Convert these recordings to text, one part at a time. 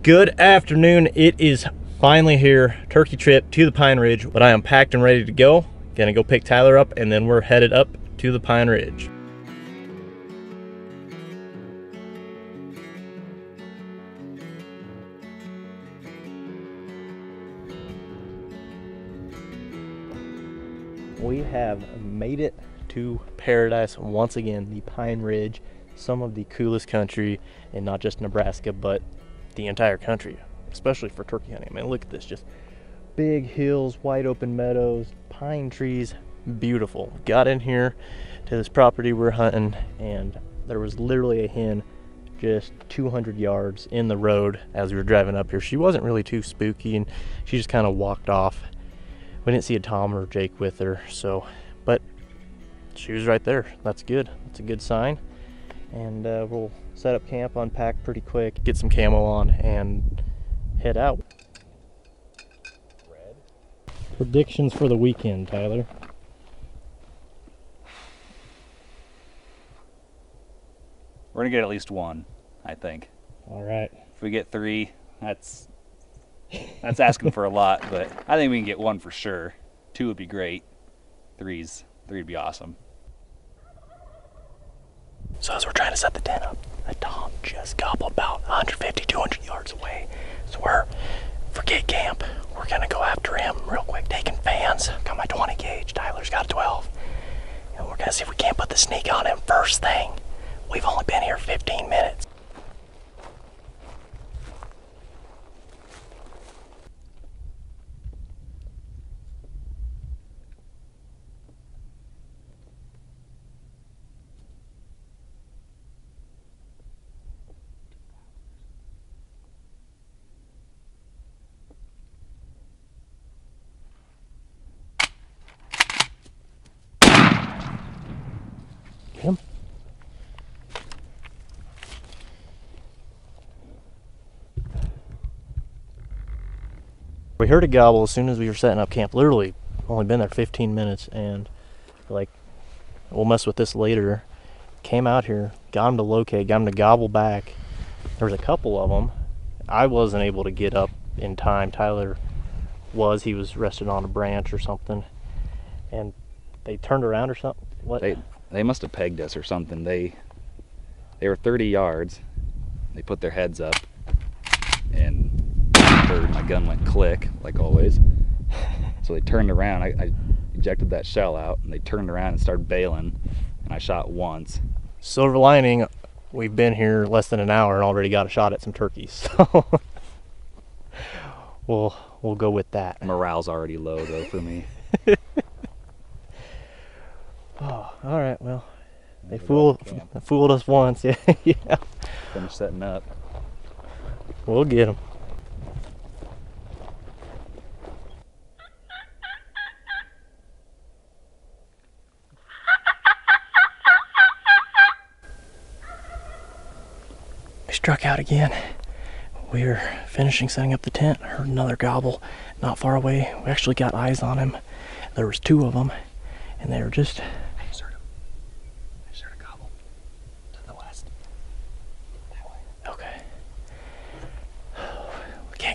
Good afternoon. It is finally here, turkey trip to the Pine Ridge, but I am packed and ready to go. Gonna go pick Tyler up and then we're headed up to the Pine Ridge. We have made it to paradise once again, the Pine Ridge, some of the coolest country in not just Nebraska, but the entire country, especially for turkey hunting. I mean, look at this, just big hills, wide open meadows, pine trees, beautiful. Got in here to this property we're hunting, and there was literally a hen just 200 yards in the road as we were driving up here. She wasn't really too spooky, and she just kind of walked off. We didn't see a Tom or Jake with her, so, but she was right there. That's good. That's a good sign. And we'll set up camp, unpack pretty quick, get some camo on, and head out. Red. Predictions for the weekend, Tyler. We're gonna get at least one, I think. All right. If we get three, that's asking for a lot, but I think we can get one for sure. Two would be great. Three would be awesome. So as we're trying to set the tent up, a Tom just gobbled about 150, 200 yards away. So forget camp. We're gonna go after him real quick, taking fans. Got my 20 gauge, Tyler's got a 12. And we're gonna see if we can't put the sneak on him first thing. We've only been here 15 minutes. Him. We heard a gobble as soon as we were setting up camp. Literally only been there 15 minutes, and like, we'll mess with this later. Came out here, got him to locate, got him to gobble back. There was a couple of them. I wasn't able to get up in time. Tyler was. He was resting on a branch or something, and they turned around or something. What? They must have pegged us or something. They were 30 yards. They put their heads up, and my gun went click, like always. So they turned around. I ejected that shell out, and they turned around and started bailing, and I shot once. Silver lining, we've been here less than an hour and already got a shot at some turkeys. So we'll go with that. Morale's already low though for me. Oh, all right. Well, they fooled us once. Yeah, yeah. Finish setting up. We'll get them. We struck out again. We were finishing setting up the tent. Heard another gobble not far away. We actually got eyes on him. There was two of them, and they were just.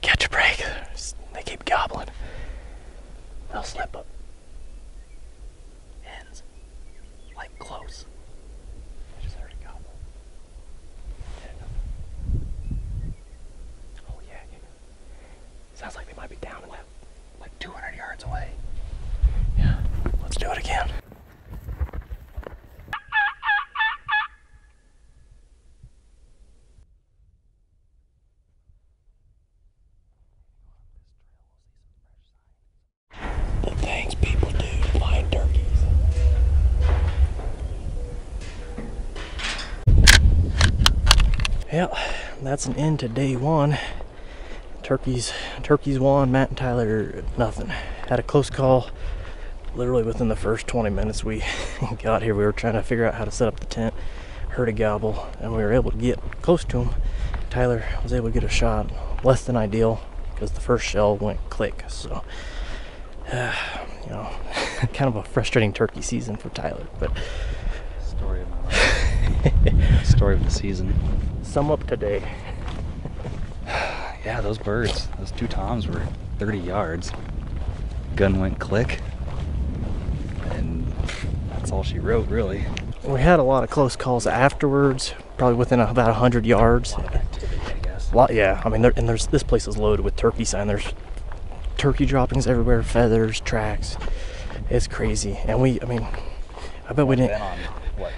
Catch a break. They keep gobbling. They'll slip up. Hens. Like close. I just heard a gobble. Oh yeah. Sounds like they might be down like 200 yards away. Yeah. Let's do it again. People do to find turkeys. Well, that's an end to day one. Turkeys won. Matt and Tyler, nothing. Had a close call. Literally within the first 20 minutes we got here, we were trying to figure out how to set up the tent. Heard a gobble, and we were able to get close to him. Tyler was able to get a shot. Less than ideal, because the first shell went click. So you know, kind of a frustrating turkey season for Tyler, but story of my life. Story of the season. Sum up today. Yeah, those birds, those two toms were 30 yards. Gun went click, and that's all she wrote, really. We had a lot of close calls afterwards, probably within about 100 yards. Activity, I guess. Yeah, I mean, this place is loaded with turkey sign. There's turkey droppings everywhere, feathers, tracks. It's crazy. And I bet we didn't. Been on, what,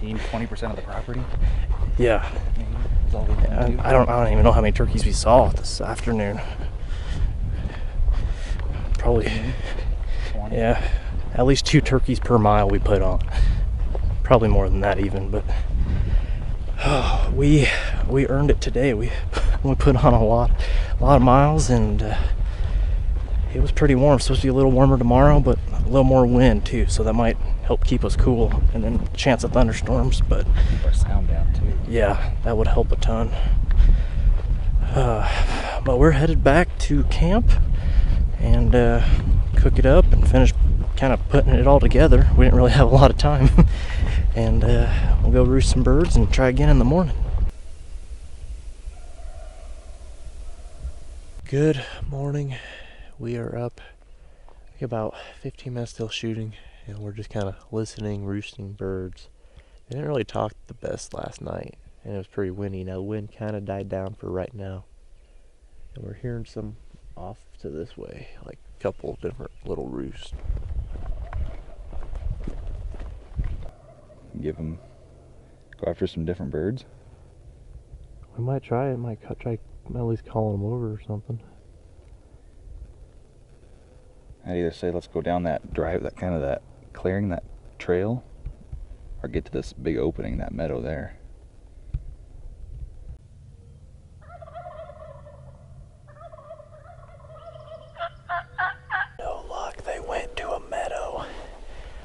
15-20% of the property? Yeah. Maybe, is all we've been to. I don't even know how many turkeys we saw this afternoon. Probably, 20. yeah, at least 2 turkeys per mile we put on. Probably more than that even, but we earned it today. We put on a lot of miles, and it was pretty warm. It's supposed to be a little warmer tomorrow, but a little more wind too, so that might help keep us cool. And then chance of thunderstorms, but Keep our sound down too. yeah, that would help a ton. But we're headed back to camp and cook it up and finish kind of putting it all together. We didn't really have a lot of time. And we'll go roost some birds and try again in the morning. Good morning. We are up about 15 minutes till shooting, and we're just kind of listening, roosting birds. They didn't really talk the best last night, and it was pretty windy. Now the wind kind of died down for right now, and we're hearing some off to this way, like a couple of different little roosts. Go after some different birds. We might try it. Might try at least calling them over or something. I'd either say let's go down that drive, that kind of that clearing, that trail, or get to this big opening, that meadow there. No luck. They went to a meadow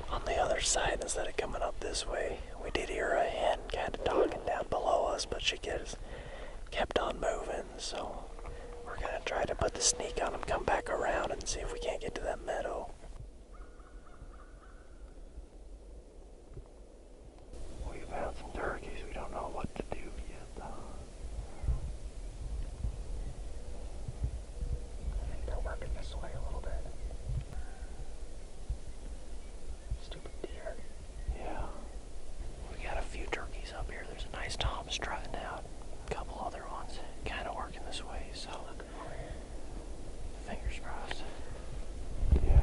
on the other side instead of coming up this way. We did hear a hen kind of talking down below us, but she kept on moving, so we're gonna try to put the sneak on them, come back around and see if we can't get to that meadow. We found some turkeys. We don't know what to do yet, though. I think they're working this way a little bit. Stupid deer. Yeah. We got a few turkeys up here. There's a nice tom strutting out. A couple other ones kind of working this way, so fingers crossed. Yeah.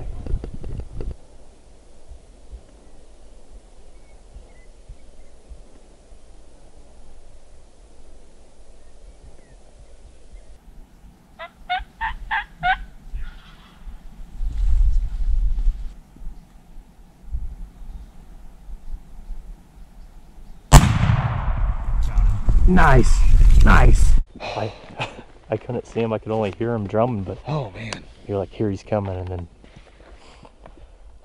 Nice. I couldn't see him. I could only hear him drumming, but Oh man. you're like, here he's coming, and then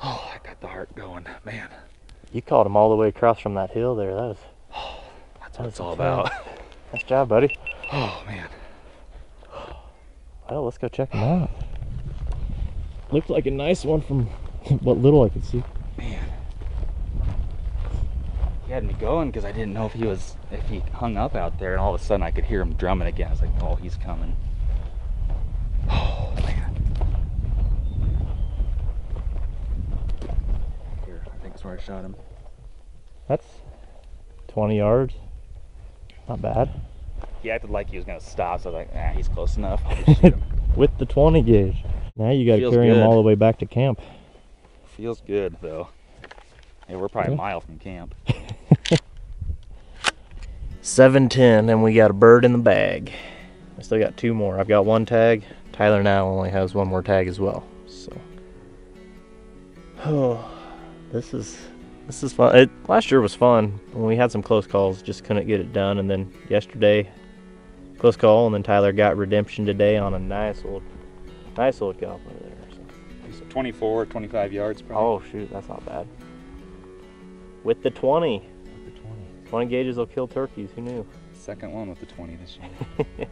Oh, I got the heart going, man. you caught him all the way across from that hill there. That was That's what it's all fun. about. Nice job, buddy. Oh man. Well, let's go check him out. Looked like a nice one from what little I could see. Man. He had me going because I didn't know if he hung up out there, and all of a sudden I could hear him drumming again. I was like, oh, he's coming. Oh man. Here, I think that's where I shot him. That's 20 yards. Not bad. He acted like he was gonna stop, so I was like, nah, he's close enough. I'll just shoot him. With the 20 gauge. Now you gotta Feels carry him good. all the way back to camp. Feels good though. Yeah, we're probably Yeah. a mile from camp. 7:10, and we got a bird in the bag. I still got 2 more. I've got 1 tag. Tyler now only has 1 more tag as well. So, oh, this is fun. Last year was fun when we had some close calls. Just couldn't get it done, and then yesterday, close call, and then Tyler got redemption today on a nice old gobbler there. So. 24, 25 yards probably. Oh shoot, that's not bad. With the 20. 20 gauges will kill turkeys, who knew? Second one with the 20 this year.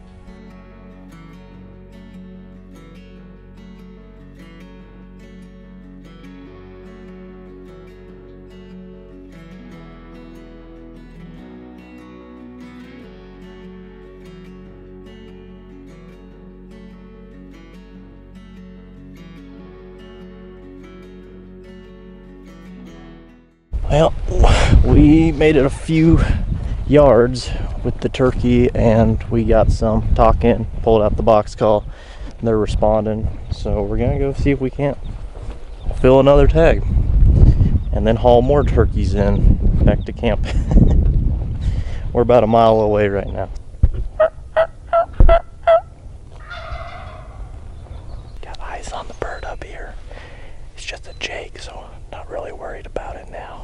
Well, we made it a few yards with the turkey and we got some talking, pulled out the box call. They're responding, so we're gonna go see if we can't fill another tag and then haul more turkeys in back to camp. We're about a mile away right now. Got eyes on the bird up here. It's just a jake, so not really worried about it now.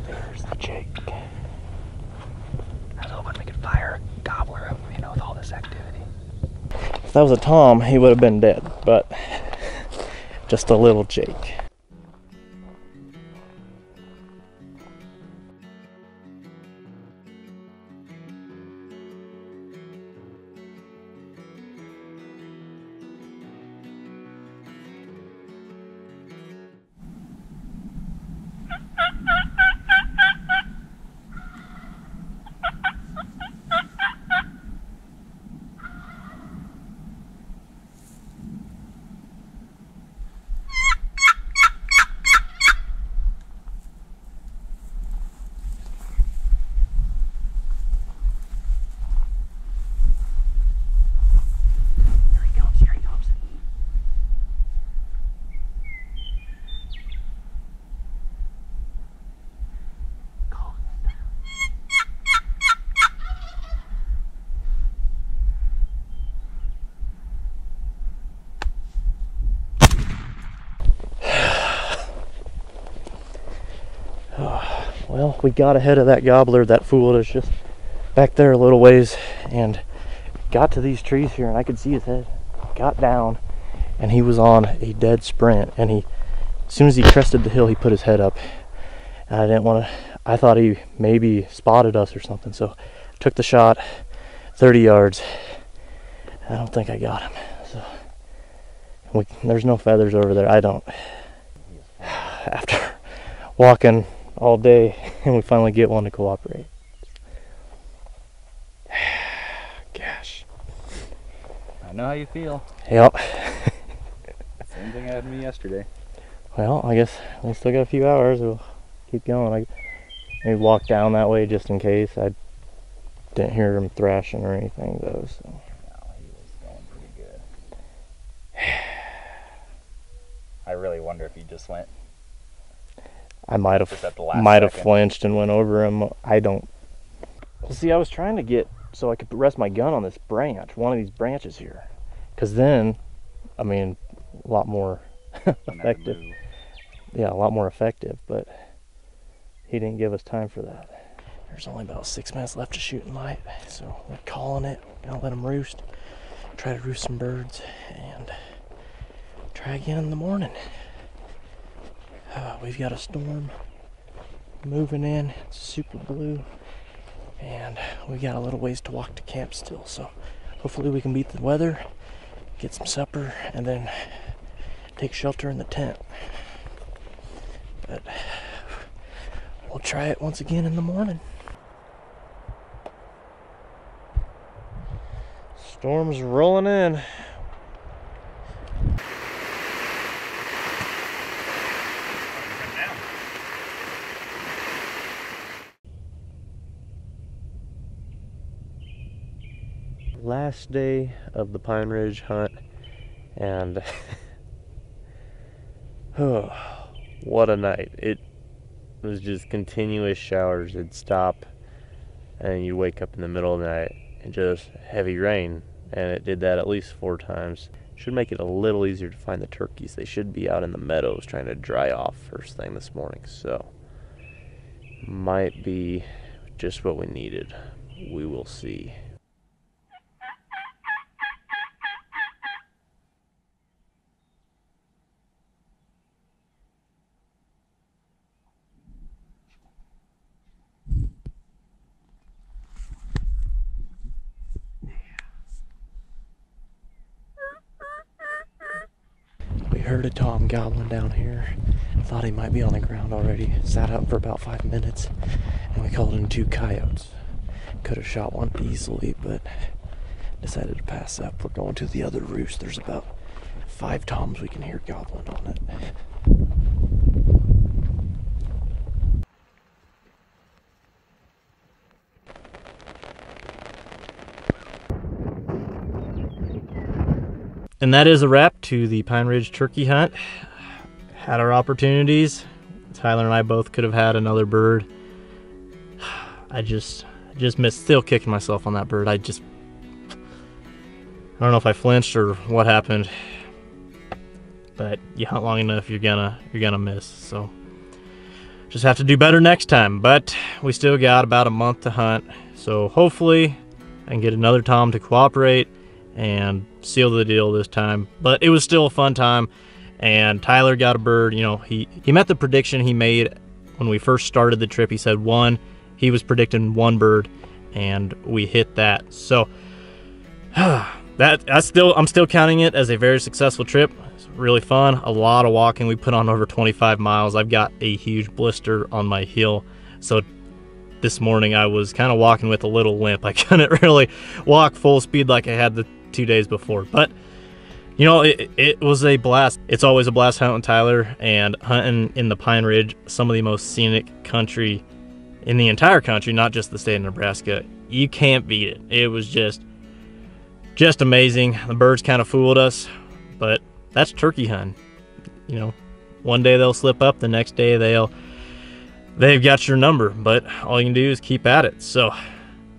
There's the jake. I was hoping we could fire a gobbler, you know, with all this activity. If that was a tom, he would have been dead, but just a little jake. Well, we got ahead of that gobbler that fooled us just back there a little ways and got to these trees here, and I could see his head. Got down and he was on a dead sprint, and he, as soon as he crested the hill, he put his head up. And I didn't want to, I thought he maybe spotted us or something, so took the shot 30 yards. I don't think I got him. So there's no feathers over there. I don't. After walking all day and we finally get one to cooperate. Gosh. I know how you feel. Yep. Same thing happened to me yesterday. Well, I guess we still got a few hours. We'll keep going. I maybe walk down that way just in case. I didn't hear him thrashing or anything though. So. No, he was going pretty good. I really wonder if he just went. I might have flinched and went over him. I don't. Well, see, I was trying to get so I could rest my gun on this branch, one of these branches here, because then, I mean, a lot more effective. Yeah, a lot more effective. But he didn't give us time for that. There's only about 6 minutes left to shooting light, so we're calling it. Gonna let them roost. Try to roost some birds and try again in the morning. We've got a storm moving in. It's super blue, and we got a little ways to walk to camp still, so hopefully we can beat the weather, get some supper, and then take shelter in the tent. But we'll try it once again in the morning. Storm's rolling in. Last day of the Pine Ridge hunt, and oh, what a night. It was just continuous showers. It'd stop and you wake up in the middle of the night and just heavy rain, and it did that at least 4 times. Should make it a little easier to find the turkeys. They should be out in the meadows trying to dry off first thing this morning, so might be just what we needed. We will see. heard a tom gobbling down here. Thought he might be on the ground already. Sat up for about 5 minutes, and we called in 2 coyotes. Could have shot one easily, but decided to pass up. We're going to the other roost. There's about 5 toms we can hear gobbling on it. And that is a wrap to the Pine Ridge turkey hunt. Had our opportunities. Tyler and I both could have had another bird. I just missed. Still kicking myself on that bird. I don't know if I flinched or what happened, but you hunt long enough, you're gonna miss. So just have to do better next time. But we still got about a month to hunt, so hopefully I can get another tom to cooperate and seal the deal this time. But it was still a fun time, and Tyler got a bird. You know, he met the prediction he made when we first started the trip. He said 1. He was predicting 1 bird, and we hit that. So I'm still counting it as a very successful trip. It's really fun. A lot of walking. We put on over 25 miles. I've got a huge blister on my heel, so this morning I was kind of walking with a little limp. I couldn't really walk full speed like I had the 2 days before, but you know, it was a blast. It's always a blast hunting Tyler, and hunting in the Pine Ridge, some of the most scenic country in the entire country, not just the state of Nebraska. You can't beat it. It was just amazing. The birds kind of fooled us, but that's turkey hunting. You know, one day they'll slip up, the next day they've got your number, but all you can do is keep at it. So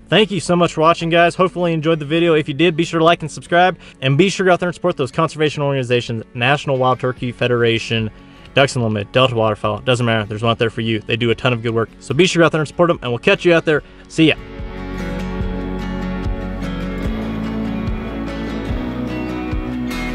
thank you so much for watching, guys. Hopefully you enjoyed the video. If you did, be sure to like and subscribe, and be sure to go out there and support those conservation organizations, National Wild Turkey Federation, Ducks Unlimited, Delta Waterfowl. Doesn't matter, there's one out there for you. They do a ton of good work, so be sure to go out there and support them, and we'll catch you out there. See ya.